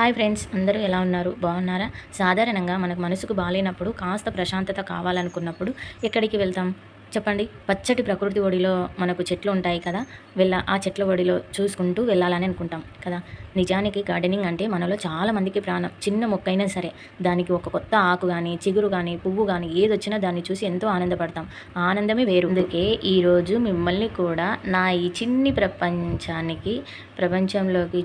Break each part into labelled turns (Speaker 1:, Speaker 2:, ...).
Speaker 1: Hi friends, అందరూ ఎలా ఉన్నారు? బాగున్నారా? సాధారణంగా మనకు మనసుకు బాలేనప్పుడు కాస్త ప్రశాంతత కావాలనుకున్నప్పుడు ఎక్కడికి వెళ్తాం చెప్పండి? పచ్చటి ప్రకృతి ఒడిలో మనకు చెట్లు ఉంటాయి కదా! ఆ చెట్ల ఒడిలో చూసుకుంటూ వెళ్ళాలని అనుకుంటాం కదా! నిజానికి గార్డెనింగ్ అంటే మనలో చాలా మందికి ప్రాణం. చిన్న మొక్కైనా సరే దానికి ఒక కొత్త ఆకు గానీ, చిగురు గానీ, పువ్వు గానీ ఏదొచ్చినా దాన్ని చూసి ఎంతో ఆనందపడతాం. ఆ ఆనందమే వేరు. అందుకే ఈరోజు మిమ్మల్ని కూడా నా ఈ చిన్ని ప్రపంచంలోకి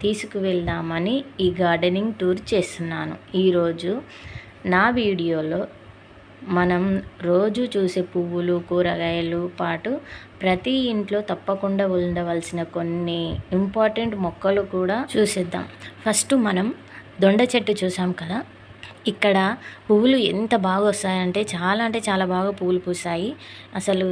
Speaker 1: తీసుకువెళ్దామని ఈ గార్డెనింగ్ టూర్ చేస్తున్నాను. ఈరోజు నా వీడియోలో మనం రోజు చూసే పువ్వులు, కూరగాయలు పాటు ప్రతి ఇంట్లో తప్పకుండా ఉండవలసిన కొన్ని ఇంపార్టెంట్ మొక్కలు కూడా చూసేద్దాం. ఫస్ట్ మనం దొండ చెట్టు చూసాం కదా! ఇక్కడ పువ్వులు ఎంత బాగా వస్తాయంటే అంటే చాలా బాగా పువ్వులు పూసాయి. అసలు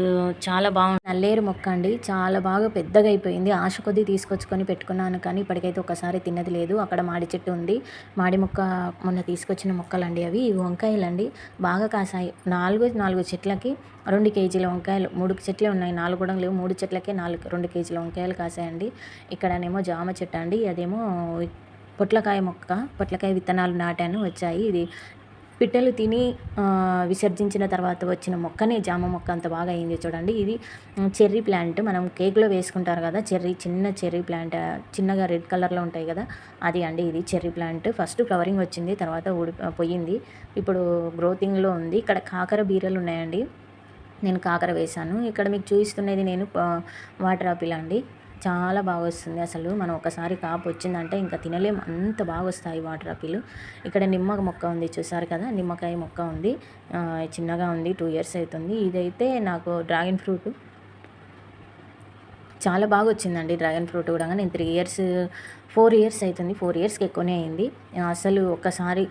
Speaker 1: చాలా బాగుంది. నల్లేరు మొక్క అండి, చాలా బాగా పెద్దగా అయిపోయింది. ఆశ కొద్దీ తీసుకొచ్చుకొని పెట్టుకున్నాను, కానీ ఇప్పటికైతే ఒకసారి తిన్నది లేదు. అక్కడ మాడి చెట్టు ఉంది. మాడి మొక్క మొన్న తీసుకొచ్చిన మొక్కలండి అవి. వంకాయలండి బాగా కాసాయి. నాలుగు చెట్లకి 2 కేజీల వంకాయలు. 3 చెట్లే ఉన్నాయి, 4 కూడా లేవు. 3 చెట్లకే 2 కేజీల వంకాయలు కాసాయండి. ఇక్కడనేమో జామ చెట్టు అండి, అదేమో పొట్లకాయ విత్తనాలు నాటాను, వచ్చాయి. ఇది పిట్టలు తిని విసర్జించిన తర్వాత వచ్చిన మొక్కనే జామ మొక్క, అంత బాగా అయింది చూడండి. ఇది చెర్రీ ప్లాంట్, మనం కేక్లో వేసుకుంటారు కదా, చిన్న చెర్రీ ప్లాంట్, చిన్నగా రెడ్ కలర్లో ఉంటాయి కదా, అది అండి. ఇది చెర్రీ ప్లాంట్. ఫస్ట్ ఫ్లవరింగ్ వచ్చింది, తర్వాత పోయింది, ఇప్పుడు గ్రోతింగ్లో ఉంది. ఇక్కడ కాకర బీరలు ఉన్నాయండి, నేను కాకర వేశాను. ఇక్కడ మీకు చూపిస్తున్నది నేను వాటర్ ఆపిల్ అండి, చాలా బాగా వస్తుంది. అసలు మనం ఒకసారి కాపు వచ్చిందంటే ఇంకా తినలేం, అంత బాగా వస్తాయి వాటర్ ఆపిల్. ఇక్కడ నిమ్మ మొక్క ఉంది, చూసారు కదా, నిమ్మకాయ మొక్క ఉంది, చిన్నగా ఉంది, 2 years అవుతుంది. ఇదైతే నాకు డ్రాగన్ ఫ్రూట్ చాలా బాగా వచ్చిందండి. డ్రాగన్ ఫ్రూట్ కూడా నేను 4 years అవుతుంది, 4 yearsకి ఎక్కువనే అయింది. అసలు ఒక్కసారి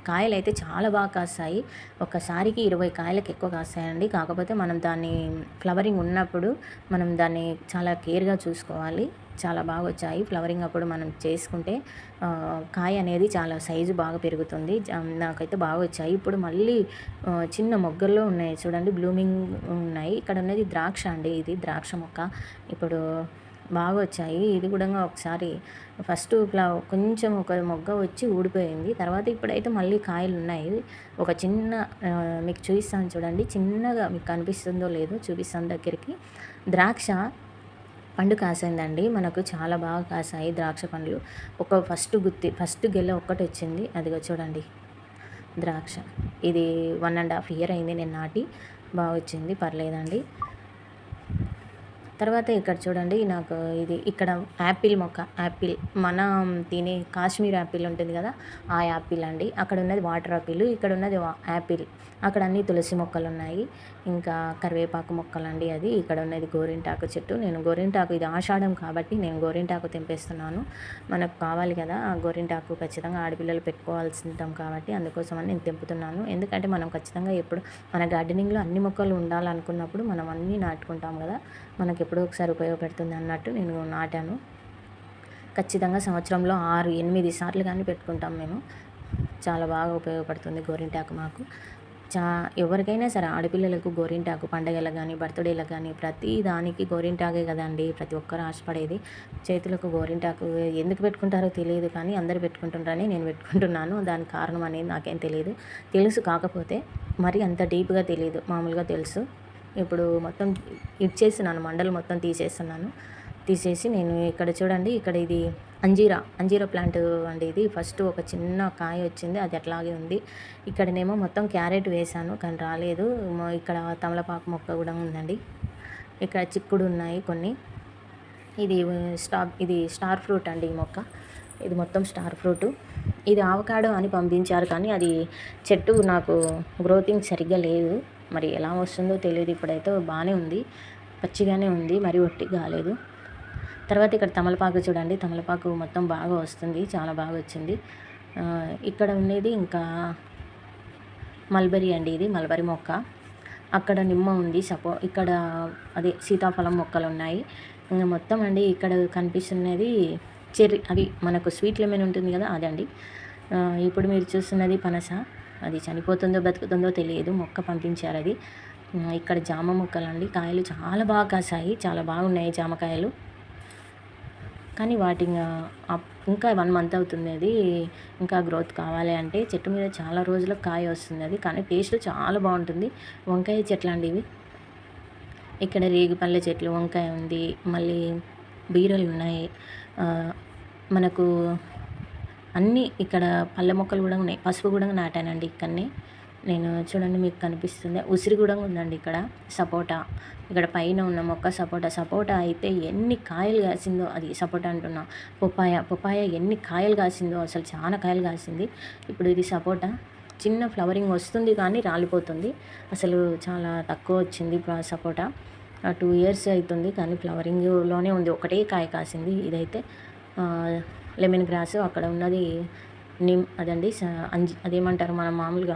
Speaker 1: కాయలు అయితే చాలా బాగా కాస్తాయి. ఒక్కసారికి 20 కాయలకు ఎక్కువ కాస్తాయండి. కాకపోతే మనం దాన్ని ఫ్లవరింగ్ ఉన్నప్పుడు మనం దాన్ని చాలా కేర్గా చూసుకోవాలి. చాలా బాగా వచ్చాయి. ఫ్లవరింగ్ అప్పుడు మనం చేసుకుంటే కాయ అనేది చాలా సైజు బాగా పెరుగుతుంది. నాకైతే బాగా వచ్చాయి. ఇప్పుడు మళ్ళీ చిన్న మొగ్గల్లో ఉన్నాయి చూడండి, బ్లూమింగ్ ఉన్నాయి. ఇక్కడ ఉన్నది ద్రాక్ష అండి, ఇది ద్రాక్ష మొక్క. ఇప్పుడు బాగా వచ్చాయి. ఇది కూడా ఒకసారి ఫస్ట్ కొంచెం ఒక మొగ్గ వచ్చి ఊడిపోయింది, తర్వాత ఇప్పుడైతే మళ్ళీ కాయలు ఉన్నాయి. ఒక చిన్న మీకు చూపిస్తాను చూడండి, చిన్నగా మీకు కనిపిస్తుందో లేదో చూపిస్తాను దగ్గరికి. ద్రాక్ష పండు కాసిందండి, మనకు చాలా బాగా కాసాయి ద్రాక్ష పండ్లు. ఫస్ట్ గెల ఒక్కటి వచ్చింది, అదిగో చూడండి ద్రాక్ష. ఇది 1.5 year అయింది నేను నాటి, బాగా వచ్చింది, పర్లేదండి. తర్వాత ఇక్కడ చూడండి, నాకు ఇక్కడ యాపిల్ మొక్క, మనం తినే కాశ్మీర్ యాపిల్ ఉంటుంది కదా, ఆ యాపిల్ అండి. అక్కడ ఉన్నది వాటర్ ఆపిల్, ఇక్కడ ఉన్నది యాపిల్. అక్కడ అన్ని తులసి మొక్కలు ఉన్నాయి, ఇంకా కరివేపాకు మొక్కలు అండి. అది ఇక్కడ ఉన్నది గోరింటాకు చెట్టు. నేను గోరింటాకు, ఇది ఆషాఢం కాబట్టి నేను గోరింటాకు తెంపేస్తున్నాను. మనకు కావాలి కదా గోరింటాకు, ఖచ్చితంగా ఆడపిల్లలు పెట్టుకోవాల్సి ఉంటాం కాబట్టి అందుకోసమని నేను తెంపుతున్నాను. ఎందుకంటే మనం ఖచ్చితంగా ఎప్పుడు మన గార్డెనింగ్లో అన్ని మొక్కలు ఉండాలనుకున్నప్పుడు మనం అన్నీ నాటుకుంటాం కదా, మనకి ఎప్పుడో ఒకసారి ఉపయోగపడుతుంది అన్నట్టు నేను నాటాను. ఖచ్చితంగా సంవత్సరంలో 6-8 సార్లు కానీ పెట్టుకుంటాం మేము. చాలా బాగా ఉపయోగపడుతుంది గోరింటాకు మాకు. ఎవరికైనా సరే ఆడపిల్లలకు గోరింటాకు, పండగలకు కానీ, బర్త్డేలకు కానీ, ప్రతి దానికి గోరింటాకే కదండి ప్రతి ఒక్కరు ఆశపడేది. చేతులకు గోరింటాకు ఎందుకు పెట్టుకుంటారో తెలియదు, కానీ అందరు పెట్టుకుంటుంటారని నేను పెట్టుకుంటున్నాను. దానికి కారణం అనేది నాకేం తెలియదు, కాకపోతే మరి అంత డీప్గా తెలియదు, మామూలుగా తెలుసు. ఇప్పుడు మొత్తం ఇచ్చేస్తున్నాను, మండలు మొత్తం తీసేసి నేను ఇక్కడ చూడండి, ఇక్కడ ఇది అంజీరా ప్లాంట్ అండి. ఇది ఫస్ట్ ఒక చిన్న కాయ వచ్చింది, అది అట్లాగే ఉంది. ఇక్కడనేమో మొత్తం క్యారెట్ వేశాను, కానీ రాలేదు. ఇక్కడ తమలపాకు మొక్క కూడా ఉందండి. ఇక్కడ చిక్కుడు ఉన్నాయి కొన్ని. ఇది స్టార్ ఫ్రూట్ అండి, ఈ మొక్క. ఇది మొత్తం స్టార్ ఫ్రూట్. ఇది ఆవకాడో అని పంపించారు, కానీ అది చెట్టు నాకు గ్రోతింగ్ సరిగ్గా లేదు, మరి ఎలా వస్తుందో తెలియదు. ఇప్పుడైతే బాగానే ఉంది, పచ్చిగానే ఉంది, మరి ఒట్టి కాలేదు. తర్వాత ఇక్కడ తమలపాకు చూడండి, తమలపాకు మొత్తం బాగా వస్తుంది, చాలా బాగా వచ్చింది. ఇక్కడ ఉండేది ఇంకా మల్బరీ అండి, ఇది మల్బరీ మొక్క. అక్కడ నిమ్మ ఉంది, ఇక్కడ అదే సీతాఫలం మొక్కలు ఉన్నాయి. ఇంకా మొత్తం అండి ఇక్కడ కనిపిస్తున్నది చెర్రీ, అది మనకు స్వీట్ లెమన్ ఉంటుంది కదా, అదండి. ఇప్పుడు మీరు చూస్తున్నది పనస, అది చనిపోతుందో బతుకుతుందో తెలియదు, మొక్క పంపించారు అది. ఇక్కడ జామ మొక్కలు అండి, కాయలు చాలా బాగా కాసాయి, చాలా బాగున్నాయి జామకాయలు. కానీ వాటి ఇంకా 1 మంత్ అవుతుంది అది ఇంకా గ్రోత్ కావాలి అంటే. చెట్టు మీద చాలా రోజులకు కాయ వస్తుంది అది, కానీ టేస్ట్ చాలా బాగుంటుంది. వంకాయ చెట్లు అండి ఇవి. ఇక్కడ రేగిపళ్ళ చెట్లు, వంకాయ ఉంది, మళ్ళీ బీరలు ఉన్నాయి. మనకు అన్నీ ఇక్కడ పళ్ళ మొక్కలు కూడా ఉన్నాయి. పసుపు కూడా నాటానండి ఇక్కడనే నేను. చూడండి మీకు కనిపిస్తుంది, ఉసిరి కూడా ఉందండి ఇక్కడ. సపోటా ఇక్కడ పైన ఉన్న మొక్క సపోటా అయితే ఎన్ని కాయలు కాసిందో, అది సపోటా అంటున్నా, పపాయ ఎన్ని కాయలు కాసిందో, అసలు చాలా కాయలు కాసింది. ఇప్పుడు ఇది సపోటా చిన్న ఫ్లవరింగ్ వస్తుంది కానీ రాలిపోతుంది. అసలు చాలా తక్కువ వచ్చింది సపోటా. 2 ఇయర్స్ అవుతుంది కానీ ఫ్లవరింగ్లోనే ఉంది, ఒకటే కాయ కాసింది. ఇదైతే లెమన్ గ్రాస్, అక్కడ ఉన్నది అదండి అదేమంటారు మనం మామూలుగా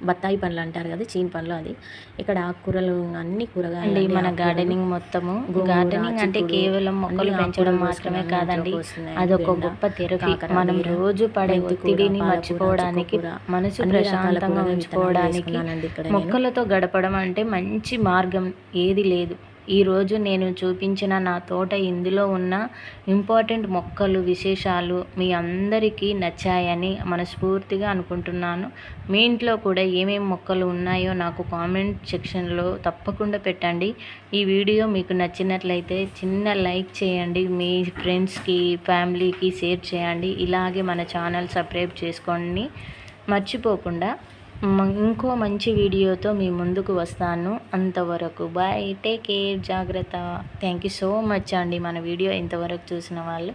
Speaker 1: బత్తాయి పండ్లు అంటారు కదా, చీని పండ్లు. అది ఇక్కడ ఆకుకూరలు అన్ని కూరగాయలు. మన గార్డెనింగ్ మొత్తము, గార్డెనింగ్ అంటే కేవలం మొక్కలు పెంచడం మాత్రమే కాదండి, అదొక గొప్ప థెరపీ. మనం రోజు పడే ఒత్తిడిని మర్చిపోవడానికి, మనసు ప్రశాంతంగా ఉంచుకోవడానికి మొక్కలతో గడపడం అంటే మంచి మార్గం ఏది లేదు. ఈరోజు నేను చూపించిన నా తోట, ఇందులో ఉన్న ఇంపార్టెంట్ మొక్కలు విశేషాలు మీ అందరికీ నచ్చాయని మనస్ఫూర్తిగా అనుకుంటున్నాను. మీ ఇంట్లో కూడా ఏమేమి మొక్కలు ఉన్నాయో నాకు కామెంట్ సెక్షన్లో తప్పకుండా పెట్టండి. ఈ వీడియో మీకు నచ్చినట్లయితే చిన్న లైక్ చేయండి, మీ ఫ్రెండ్స్కి ఫ్యామిలీకి షేర్ చేయండి. ఇలాగే మన ఛానల్ సబ్స్క్రైబ్ చేసుకోండి మర్చిపోకుండా. ఇంకో మంచి వీడియోతో మీ ముందుకు వస్తాను. అంతవరకు బాయ్, టేక్ కేర్, జాగ్రత్త. థ్యాంక్ యూ సో మచ్ అండి మన వీడియో ఇంతవరకు చూసిన వాళ్ళు.